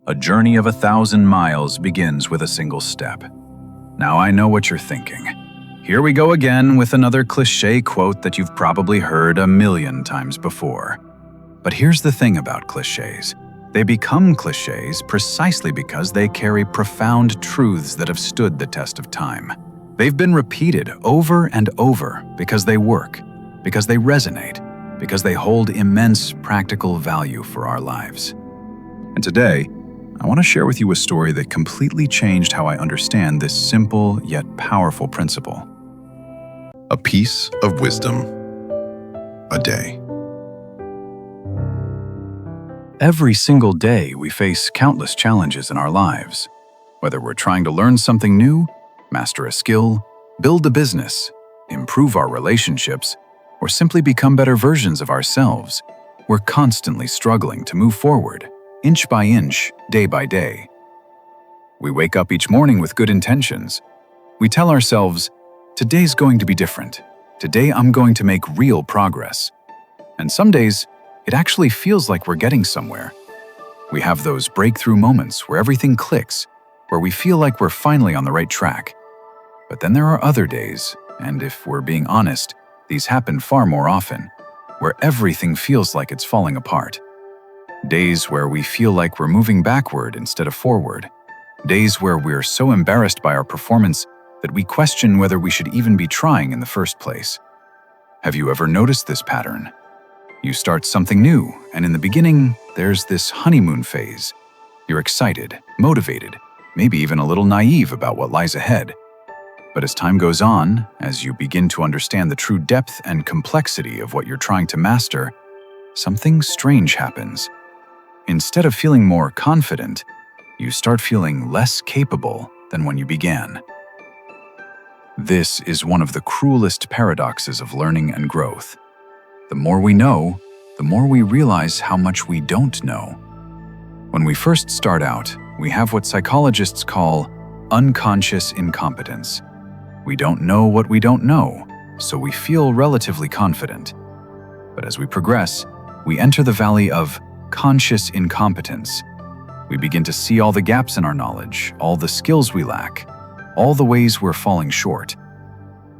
A journey of 1,000 miles begins with a single step. Now I know what you're thinking. Here we go again with another cliché quote that you've probably heard a million times before. But here's the thing about clichés. They become clichés precisely because they carry profound truths that have stood the test of time. They've been repeated over and over because they work, because they resonate, because they hold immense practical value for our lives. And today, I want to share with you a story that completely changed how I understand this simple yet powerful principle. A piece of wisdom a day. Every single day, we face countless challenges in our lives. Whether we're trying to learn something new, master a skill, build a business, improve our relationships, or simply become better versions of ourselves, we're constantly struggling to move forward, inch by inch, day by day. We wake up each morning with good intentions. We tell ourselves, today's going to be different. Today I'm going to make real progress. And some days, it actually feels like we're getting somewhere. We have those breakthrough moments where everything clicks, where we feel like we're finally on the right track. But then there are other days, and if we're being honest, these happen far more often, where everything feels like it's falling apart. Days where we feel like we're moving backward instead of forward. Days where we're so embarrassed by our performance that we question whether we should even be trying in the first place. Have you ever noticed this pattern? You start something new, and in the beginning, there's this honeymoon phase. You're excited, motivated, maybe even a little naive about what lies ahead. But as time goes on, as you begin to understand the true depth and complexity of what you're trying to master, something strange happens. Instead of feeling more confident, you start feeling less capable than when you began. This is one of the cruelest paradoxes of learning and growth. The more we know, the more we realize how much we don't know. When we first start out, we have what psychologists call unconscious incompetence. We don't know what we don't know, so we feel relatively confident. But as we progress, we enter the valley of conscious incompetence. We begin to see all the gaps in our knowledge, all the skills we lack, all the ways we're falling short.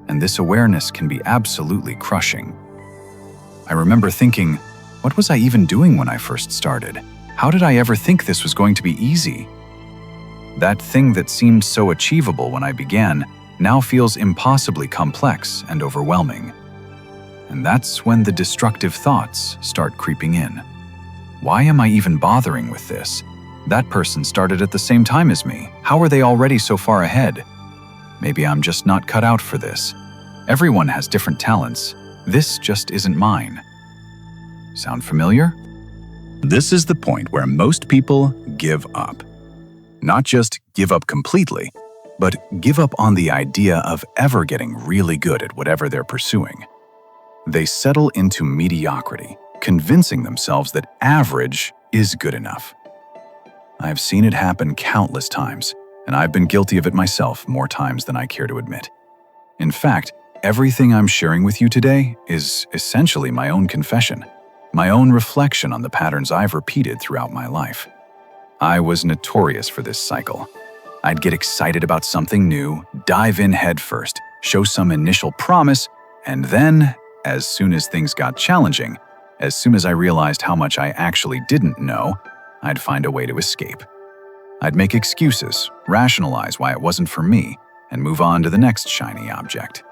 And this awareness can be absolutely crushing. I remember thinking, what was I even doing when I first started? How did I ever think this was going to be easy? That thing that seemed so achievable when I began now feels impossibly complex and overwhelming. And that's when the destructive thoughts start creeping in. Why am I even bothering with this? That person started at the same time as me. How are they already so far ahead? Maybe I'm just not cut out for this. Everyone has different talents. This just isn't mine. Sound familiar? This is the point where most people give up. Not just give up completely, but give up on the idea of ever getting really good at whatever they're pursuing. They settle into mediocrity, convincing themselves that average is good enough. I've seen it happen countless times, and I've been guilty of it myself more times than I care to admit. In fact, everything I'm sharing with you today is essentially my own confession, my own reflection on the patterns I've repeated throughout my life. I was notorious for this cycle. I'd get excited about something new, dive in head first, show some initial promise, and then, as soon as things got challenging, as soon as I realized how much I actually didn't know, I'd find a way to escape. I'd make excuses, rationalize why it wasn't for me, and move on to the next shiny object.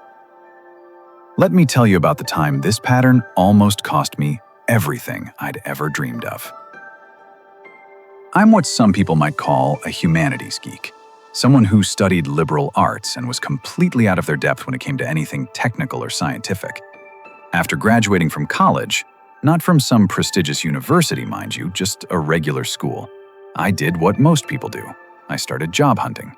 Let me tell you about the time this pattern almost cost me everything I'd ever dreamed of. I'm what some people might call a humanities geek, someone who studied liberal arts and was completely out of their depth when it came to anything technical or scientific. After graduating from college, not from some prestigious university, mind you, just a regular school, I did what most people do. I started job hunting.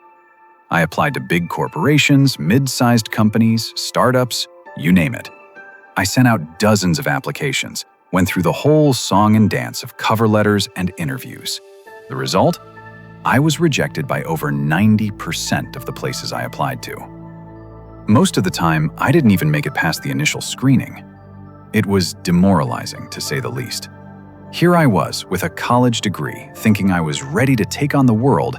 I applied to big corporations, mid-sized companies, startups, you name it. I sent out dozens of applications, went through the whole song and dance of cover letters and interviews. The result? I was rejected by over 90% of the places I applied to. Most of the time, I didn't even make it past the initial screening. It was demoralizing, to say the least. Here I was, with a college degree, thinking I was ready to take on the world,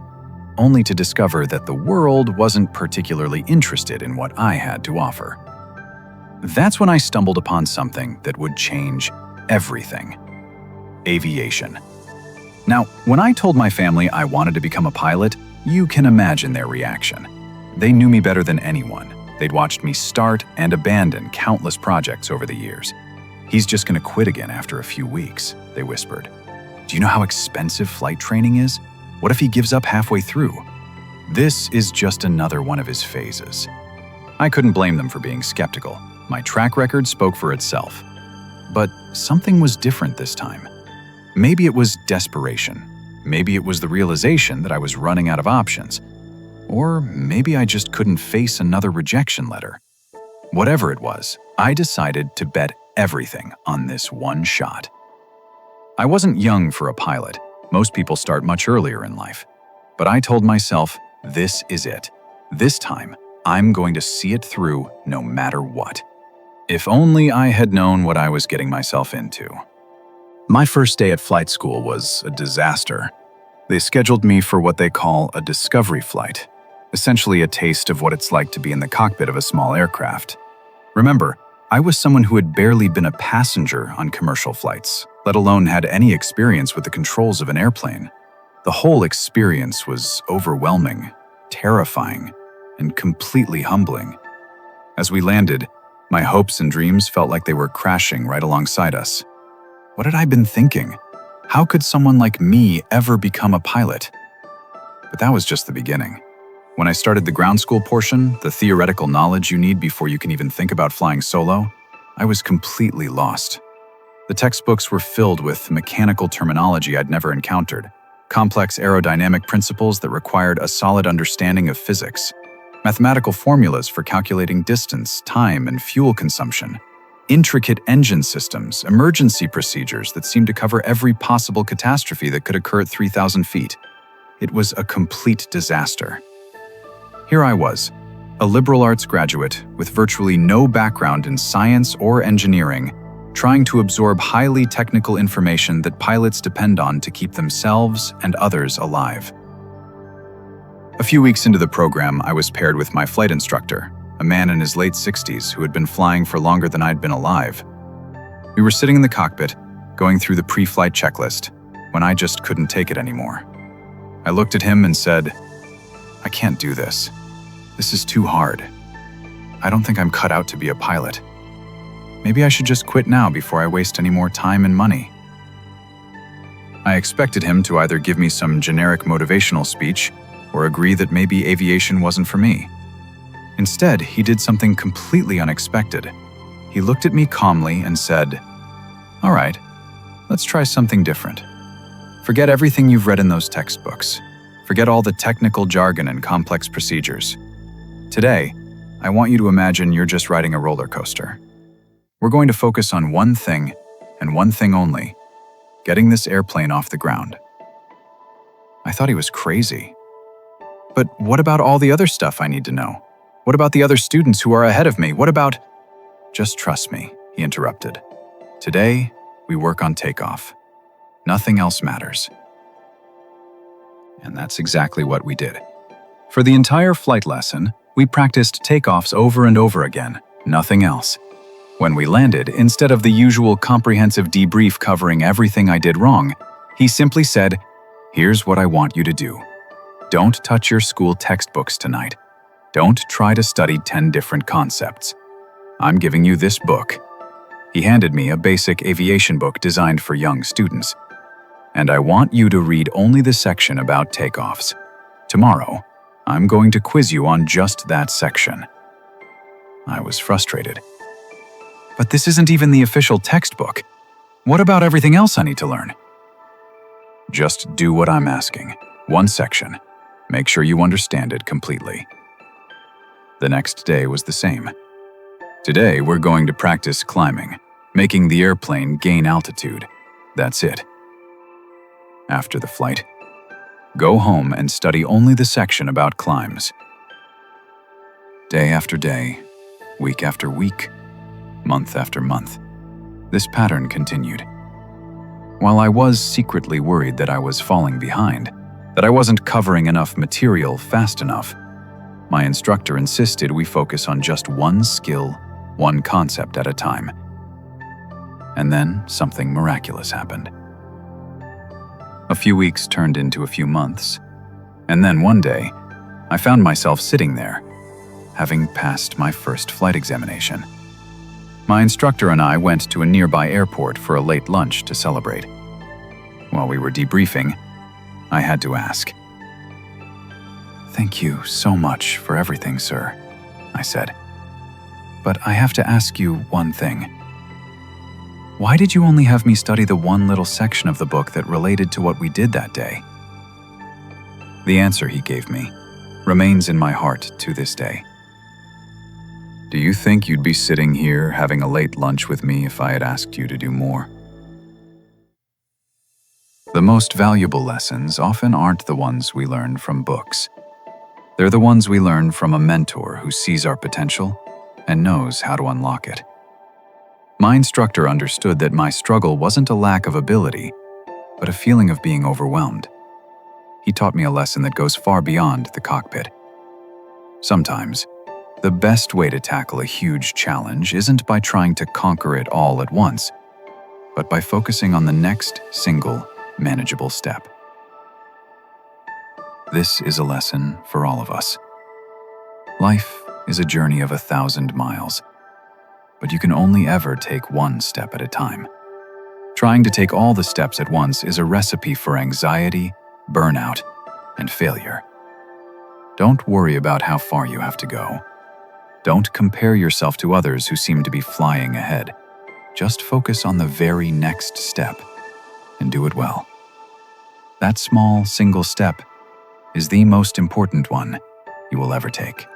only to discover that the world wasn't particularly interested in what I had to offer. That's when I stumbled upon something that would change everything: aviation. Now, when I told my family I wanted to become a pilot, you can imagine their reaction. They knew me better than anyone. They'd watched me start and abandon countless projects over the years. "He's just going to quit again after a few weeks," they whispered. "Do you know how expensive flight training is? What if he gives up halfway through? This is just another one of his phases." I couldn't blame them for being skeptical. My track record spoke for itself. But something was different this time. Maybe it was desperation. Maybe it was the realization that I was running out of options. Or maybe I just couldn't face another rejection letter. Whatever it was, I decided to bet everything on this one shot. I wasn't young for a pilot. Most people start much earlier in life. But I told myself, this is it. This time, I'm going to see it through no matter what. If only I had known what I was getting myself into. My first day at flight school was a disaster. They scheduled me for what they call a discovery flight, essentially a taste of what it's like to be in the cockpit of a small aircraft. Remember, I was someone who had barely been a passenger on commercial flights, let alone had any experience with the controls of an airplane. The whole experience was overwhelming, terrifying, and completely humbling. As we landed, my hopes and dreams felt like they were crashing right alongside us. What had I been thinking? How could someone like me ever become a pilot? But that was just the beginning. When I started the ground school portion, the theoretical knowledge you need before you can even think about flying solo, I was completely lost. The textbooks were filled with mechanical terminology I'd never encountered, complex aerodynamic principles that required a solid understanding of physics, mathematical formulas for calculating distance, time, and fuel consumption, intricate engine systems, emergency procedures that seemed to cover every possible catastrophe that could occur at 3,000 feet. It was a complete disaster. Here I was, a liberal arts graduate with virtually no background in science or engineering, trying to absorb highly technical information that pilots depend on to keep themselves and others alive. A few weeks into the program, I was paired with my flight instructor, a man in his late 60s who had been flying for longer than I'd been alive. We were sitting in the cockpit, going through the pre-flight checklist, when I just couldn't take it anymore. I looked at him and said, "I can't do this. This is too hard. I don't think I'm cut out to be a pilot. Maybe I should just quit now before I waste any more time and money." I expected him to either give me some generic motivational speech or agree that maybe aviation wasn't for me. Instead, he did something completely unexpected. He looked at me calmly and said, "All right, let's try something different. Forget everything you've read in those textbooks. Forget all the technical jargon and complex procedures. Today, I want you to imagine you're just riding a roller coaster. We're going to focus on one thing, and one thing only: getting this airplane off the ground." I thought he was crazy. But what about all the other stuff I need to know? What about the other students who are ahead of me? What about— "Just trust me," he interrupted. "Today, we work on takeoff. Nothing else matters." And that's exactly what we did. For the entire flight lesson, we practiced takeoffs over and over again, nothing else. When we landed, instead of the usual comprehensive debrief covering everything I did wrong, he simply said, "Here's what I want you to do. Don't touch your school textbooks tonight. Don't try to study 10 different concepts. I'm giving you this book." He handed me a basic aviation book designed for young students. "And I want you to read only the section about takeoffs. Tomorrow, I'm going to quiz you on just that section." I was frustrated. "But this isn't even the official textbook. What about everything else I need to learn?" "Just do what I'm asking. One section. Make sure you understand it completely." The next day was the same. "Today, we're going to practice climbing, making the airplane gain altitude. That's it. After the flight, go home and study only the section about climbs." Day after day, week after week, month after month, this pattern continued. While I was secretly worried that I was falling behind, that I wasn't covering enough material fast enough, my instructor insisted we focus on just one skill, one concept at a time. And then something miraculous happened. A few weeks turned into a few months, and then one day, I found myself sitting there, having passed my first flight examination. My instructor and I went to a nearby airport for a late lunch to celebrate. While we were debriefing, I had to ask, "Thank you so much for everything, sir," I said. "But I have to ask you one thing. Why did you only have me study the one little section of the book that related to what we did that day?" The answer he gave me remains in my heart to this day. "Do you think you'd be sitting here having a late lunch with me if I had asked you to do more?" The most valuable lessons often aren't the ones we learn from books. They're the ones we learn from a mentor who sees our potential and knows how to unlock it. My instructor understood that my struggle wasn't a lack of ability, but a feeling of being overwhelmed. He taught me a lesson that goes far beyond the cockpit. Sometimes, the best way to tackle a huge challenge isn't by trying to conquer it all at once, but by focusing on the next single, manageable step. This is a lesson for all of us. Life is a journey of 1,000 miles, but you can only ever take one step at a time. Trying to take all the steps at once is a recipe for anxiety, burnout, and failure. Don't worry about how far you have to go. Don't compare yourself to others who seem to be flying ahead. Just focus on the very next step and do it well. That small, single step is the most important one you will ever take.